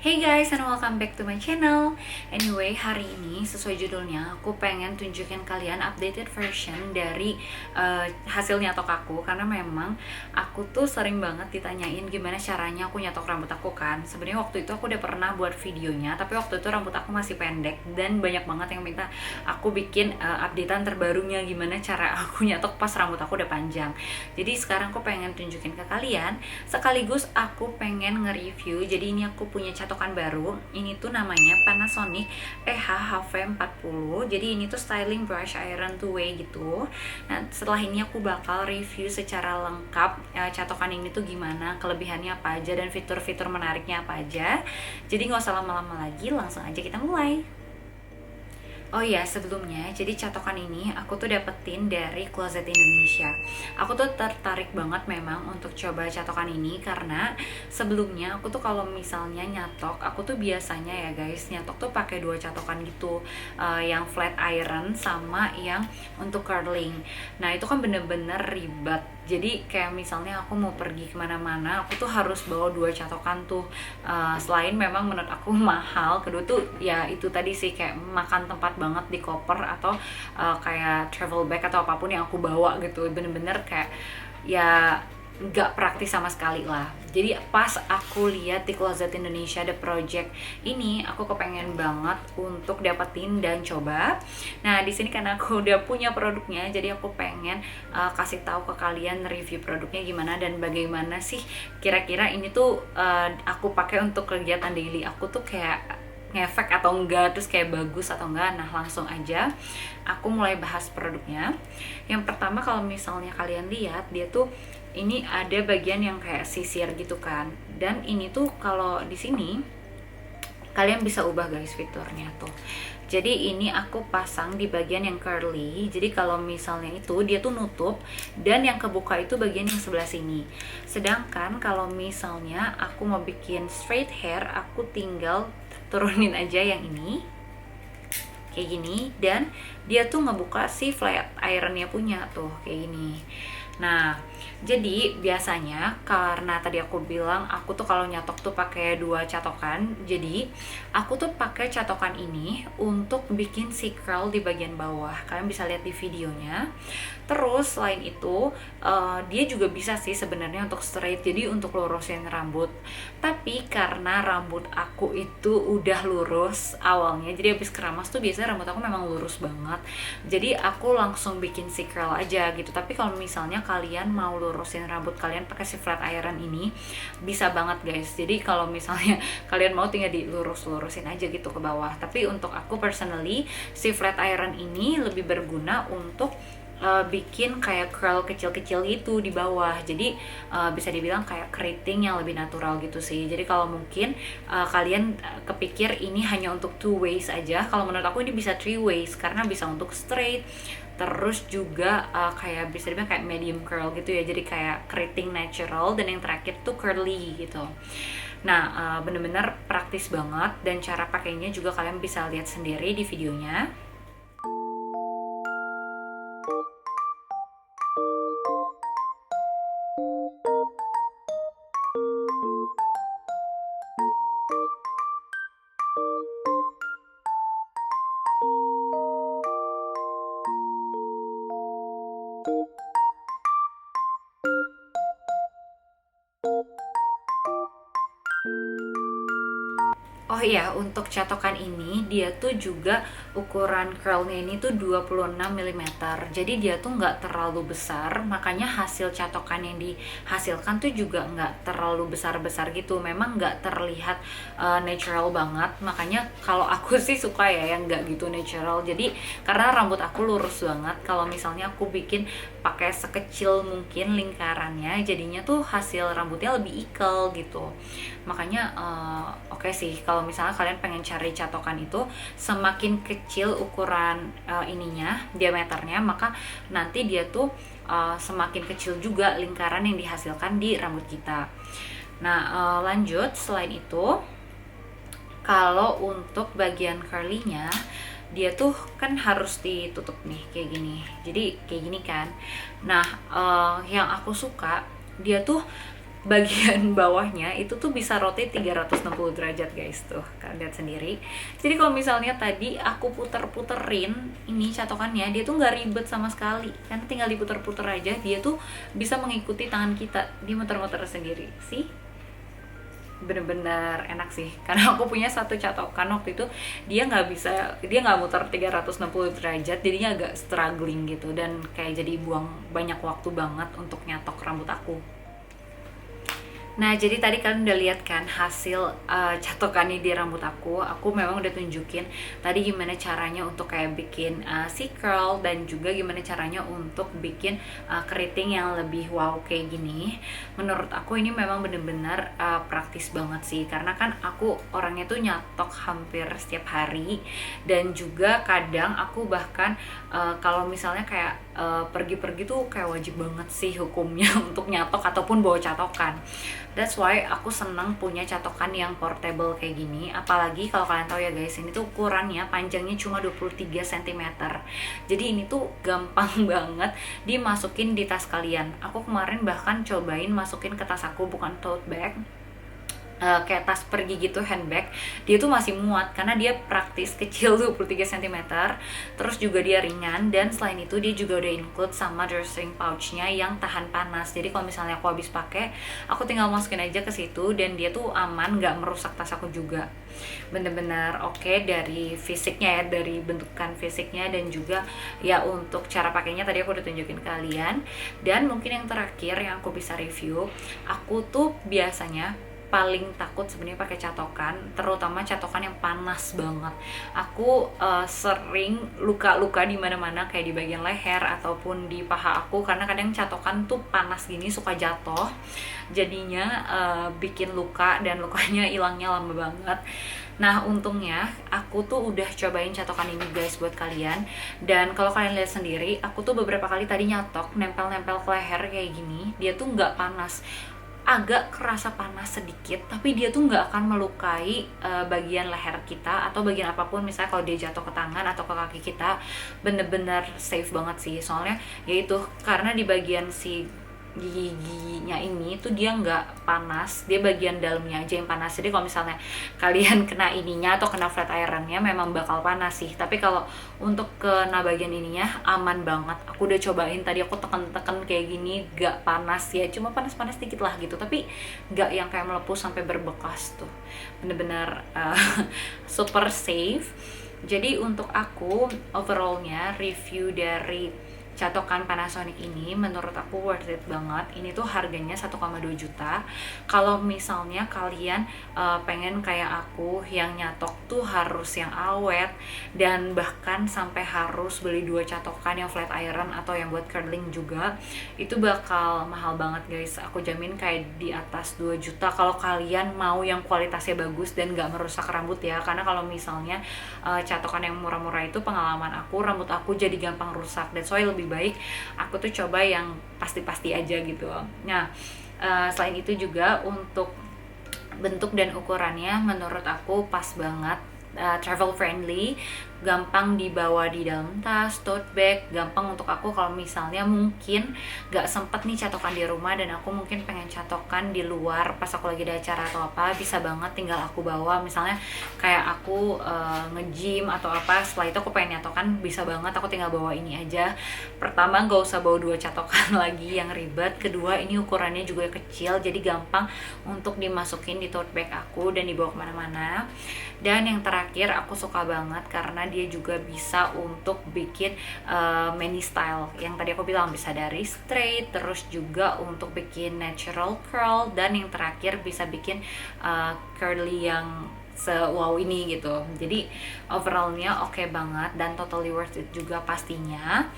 Hey guys, and welcome back to my channel. Anyway, hari ini sesuai judulnya, aku pengen tunjukin kalian updated version dari hasil nyatok aku. Karena memang aku tuh sering banget ditanyain gimana caranya aku nyatok rambut aku kan. Sebenarnya waktu itu aku udah pernah buat videonya, tapi waktu itu rambut aku masih pendek dan banyak banget yang minta aku bikin updatean terbarunya gimana cara aku nyatok pas rambut aku udah panjang. Jadi sekarang aku pengen tunjukin ke kalian, sekaligus aku pengen nge-review. Jadi ini aku punya catokan baru. Ini tuh namanya Panasonic EH-HV40. Jadi ini tuh styling brush iron two way gitu. Nah, setelah ini aku bakal review secara lengkap catokan ini tuh gimana, kelebihannya apa aja, dan fitur-fitur menariknya apa aja. Jadi nggak usah lama-lama lagi, langsung aja kita mulai. Oh iya, sebelumnya, jadi catokan ini aku tuh dapetin dari Closet Indonesia. Aku tuh tertarik banget memang untuk coba catokan ini karena sebelumnya aku tuh kalau misalnya nyatok, aku tuh biasanya ya guys, nyatok tuh pakai dua catokan gitu, yang flat iron sama yang untuk curling. Nah itu kan bener-bener ribet. Jadi kayak misalnya aku mau pergi kemana-mana, aku tuh harus bawa dua catokan tuh. Selain memang menurut aku mahal, kedua tuh ya itu tadi sih, kayak makan tempat banget di koper atau kayak travel bag atau apapun yang aku bawa gitu. Bener-bener kayak ya nggak praktis sama sekali lah. Jadi pas aku lihat di Closet Indonesia The Project ini, aku kepengen banget untuk dapetin dan coba. Nah di sini karena aku udah punya produknya, jadi aku pengen kasih tahu ke kalian review produknya gimana dan bagaimana sih kira-kira ini tuh aku pakai untuk kegiatan daily aku tuh kayak ngefek atau enggak, terus kayak bagus atau enggak. Nah langsung aja aku mulai bahas produknya. Yang pertama, kalau misalnya kalian lihat, dia tuh ini ada bagian yang kayak sisir gitu kan, dan ini tuh kalau di sini kalian bisa ubah guys fiturnya tuh. Jadi ini aku pasang di bagian yang curly. Jadi kalau misalnya itu dia tuh nutup, dan yang kebuka itu bagian yang sebelah sini. Sedangkan kalau misalnya aku mau bikin straight hair, aku tinggal turunin aja yang ini kayak gini, dan dia tuh ngebuka si flat ironnya punya tuh kayak gini. Nah, jadi biasanya karena tadi aku bilang aku tuh kalau nyatok tuh pakai dua catokan, jadi aku tuh pakai catokan ini untuk bikin si curl di bagian bawah. Kalian bisa lihat di videonya. Terus selain itu dia juga bisa sih sebenarnya untuk straight, jadi untuk lurusin rambut. Tapi karena rambut aku itu udah lurus awalnya, jadi habis keramas tuh biasanya rambut aku memang lurus banget. Jadi aku langsung bikin si curl aja gitu. Tapi kalau misalnya kalian mau lurusin rambut kalian pakai si flat iron ini, bisa banget guys. Jadi kalau misalnya kalian mau, tinggal dilurus-lurusin aja gitu ke bawah. Tapi untuk aku personally, si flat iron ini lebih berguna untuk bikin kayak curl kecil-kecil gitu di bawah. Jadi bisa dibilang kayak keriting yang lebih natural gitu sih. Jadi kalau mungkin kalian kepikir ini hanya untuk two ways aja, kalau menurut aku ini bisa three ways, karena bisa untuk straight, terus juga kayak bisa dibilang kayak medium curl gitu ya, jadi kayak keriting natural, dan yang terakhir tuh curly gitu. Nah bener-bener praktis banget, dan cara pakainya juga kalian bisa lihat sendiri di videonya. Oh iya, untuk catokan ini dia tuh juga ukuran curlnya ini tuh 26 mm. Jadi dia tuh nggak terlalu besar, makanya hasil catokan yang dihasilkan tuh juga nggak terlalu besar-besar gitu. Memang nggak terlihat natural banget. Makanya kalau aku sih suka ya yang nggak gitu natural. Jadi karena rambut aku lurus banget, kalau misalnya aku bikin pakai sekecil mungkin lingkarannya, jadinya tuh hasil rambutnya lebih ikel gitu. Makanya oke sih, kalau misalnya kalian pengen cari catokan itu semakin kecil ukuran ininya, diameternya, maka nanti dia tuh semakin kecil juga lingkaran yang dihasilkan di rambut kita. Nah lanjut, selain itu kalau untuk bagian curly-nya, dia tuh kan harus ditutup nih kayak gini, jadi kayak gini kan. Nah yang aku suka, dia tuh bagian bawahnya itu tuh bisa rotate 360 derajat guys, tuh kalian lihat sendiri. Jadi kalau misalnya tadi aku puter-puterin ini catokannya, dia tuh nggak ribet sama sekali, karena tinggal diputer-puter aja, dia tuh bisa mengikuti tangan kita, dia muter-muter sendiri sih. Bener-bener enak sih, karena aku punya satu catokan waktu itu dia nggak muter 360 derajat, jadinya agak struggling gitu, dan kayak jadi buang banyak waktu banget untuk nyatok rambut aku. Nah, jadi tadi kalian udah lihat kan hasil catokannya di rambut aku. Aku memang udah tunjukin tadi gimana caranya untuk kayak bikin si curl, dan juga gimana caranya untuk bikin keriting yang lebih wow kayak gini. Menurut aku ini memang bener-bener praktis banget sih, karena kan aku orangnya tuh nyatok hampir setiap hari, dan juga kadang aku bahkan kalau misalnya kayak pergi-pergi tuh kayak wajib banget sih hukumnya untuk nyatok ataupun bawa catokan. That's why aku seneng punya catokan yang portable kayak gini. Apalagi kalau kalian tahu ya guys, ini tuh ukurannya panjangnya cuma 23 cm. Jadi ini tuh gampang banget dimasukin di tas kalian. Aku kemarin bahkan cobain masukin ke tas aku, bukan tote bag, kayak tas pergi gitu, handbag. Dia tuh masih muat karena dia praktis, kecil 23 cm, terus juga dia ringan, dan selain itu dia juga udah include sama drawstring pouchnya yang tahan panas. Jadi kalau misalnya aku habis pakai, aku tinggal masukin aja ke situ, dan dia tuh aman, nggak merusak tas aku juga. Bener-bener oke dari fisiknya ya, dari bentukan fisiknya, dan juga ya untuk cara pakainya tadi aku udah tunjukin kalian. Dan mungkin yang terakhir yang aku bisa review, aku tuh biasanya paling takut sebenarnya pakai catokan, terutama catokan yang panas banget. Aku sering luka-luka di mana-mana, kayak di bagian leher ataupun di paha aku, karena kadang catokan tuh panas gini suka jatuh, jadinya bikin luka, dan lukanya hilangnya lama banget. Nah, untungnya aku tuh udah cobain catokan ini guys buat kalian, dan kalau kalian lihat sendiri, aku tuh beberapa kali tadi nyatok nempel-nempel ke leher kayak gini, dia tuh nggak panas, agak kerasa panas sedikit, tapi dia tuh nggak akan melukai bagian leher kita atau bagian apapun. Misalnya kalau dia jatuh ke tangan atau ke kaki kita, bener-bener safe banget sih. Soalnya yaitu karena di bagian si giginya ini tuh dia nggak panas, dia bagian dalamnya aja yang panas. Jadi kalau misalnya kalian kena ininya atau kena flat ironnya memang bakal panas sih, tapi kalau untuk kena bagian ininya aman banget. Aku udah cobain tadi, aku tekan-tekan kayak gini, gak panas ya, cuma panas-panas dikit lah gitu, tapi gak yang kayak melepuh sampai berbekas tuh. Bener-bener super safe. Jadi untuk aku overallnya review dari catokan Panasonic ini menurut aku worth it banget. Ini tuh harganya 1,2 juta. Kalau misalnya kalian pengen kayak aku yang nyatok tuh harus yang awet, dan bahkan sampai harus beli 2 catokan yang flat iron atau yang buat curling juga, itu bakal mahal banget guys. Aku jamin kayak di atas 2 juta kalau kalian mau yang kualitasnya bagus dan gak merusak rambut ya. Karena kalau misalnya catokan yang murah-murah itu, pengalaman aku, rambut aku jadi gampang rusak. That's why lebih baik aku tuh coba yang pasti-pasti aja gitu. Nah, selain itu juga untuk bentuk dan ukurannya menurut aku pas banget, travel friendly, gampang dibawa di dalam tas, tote bag, gampang untuk aku kalau misalnya mungkin gak sempet nih catokan di rumah, dan aku mungkin pengen catokan di luar pas aku lagi ada acara atau apa, bisa banget tinggal aku bawa. Misalnya kayak aku nge-gym atau apa, setelah itu aku pengen nyatokan, bisa banget aku tinggal bawa ini aja. Pertama, gak usah bawa 2 catokan lagi yang ribet. Kedua, ini ukurannya juga kecil, jadi gampang untuk dimasukin di tote bag aku dan dibawa kemana-mana. Dan yang terakhir, aku suka banget karena dia juga bisa untuk bikin many style. Yang tadi aku bilang bisa dari straight, terus juga untuk bikin natural curl, dan yang terakhir bisa bikin curly yang wow ini gitu. Jadi overallnya oke banget dan totally worth it juga pastinya.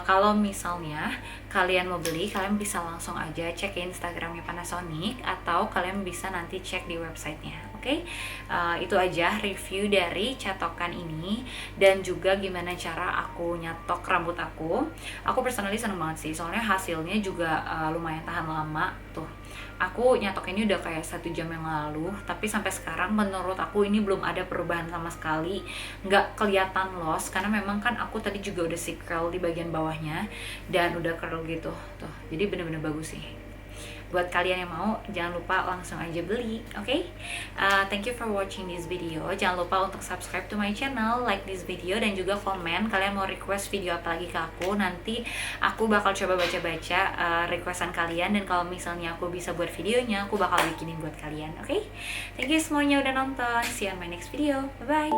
Kalau misalnya kalian mau beli, kalian bisa langsung aja cek Instagramnya Panasonic, atau kalian bisa nanti cek di websitenya. Oke, itu aja review dari catokan ini, dan juga gimana cara aku nyatok rambut aku. Aku personally seneng banget sih, soalnya hasilnya juga lumayan tahan lama tuh. Aku nyatok ini udah kayak 1 jam yang lalu, tapi sampai sekarang menurut aku ini belum ada perubahan sama sekali, nggak kelihatan loss, karena memang kan aku tadi juga udah si curl di bagian bawahnya dan udah curl gitu tuh, jadi bener-bener bagus sih. buat kalian yang mau, jangan lupa langsung aja beli, oke? Thank you for watching this video. Jangan lupa untuk subscribe to my channel, like this video, dan juga komen kalian mau request video apa lagi ke aku. Nanti aku bakal coba baca-baca requestan kalian, dan kalau misalnya aku bisa buat videonya, aku bakal bikinin buat kalian, oke? Thank you semuanya udah nonton. See you on my next video. Bye bye.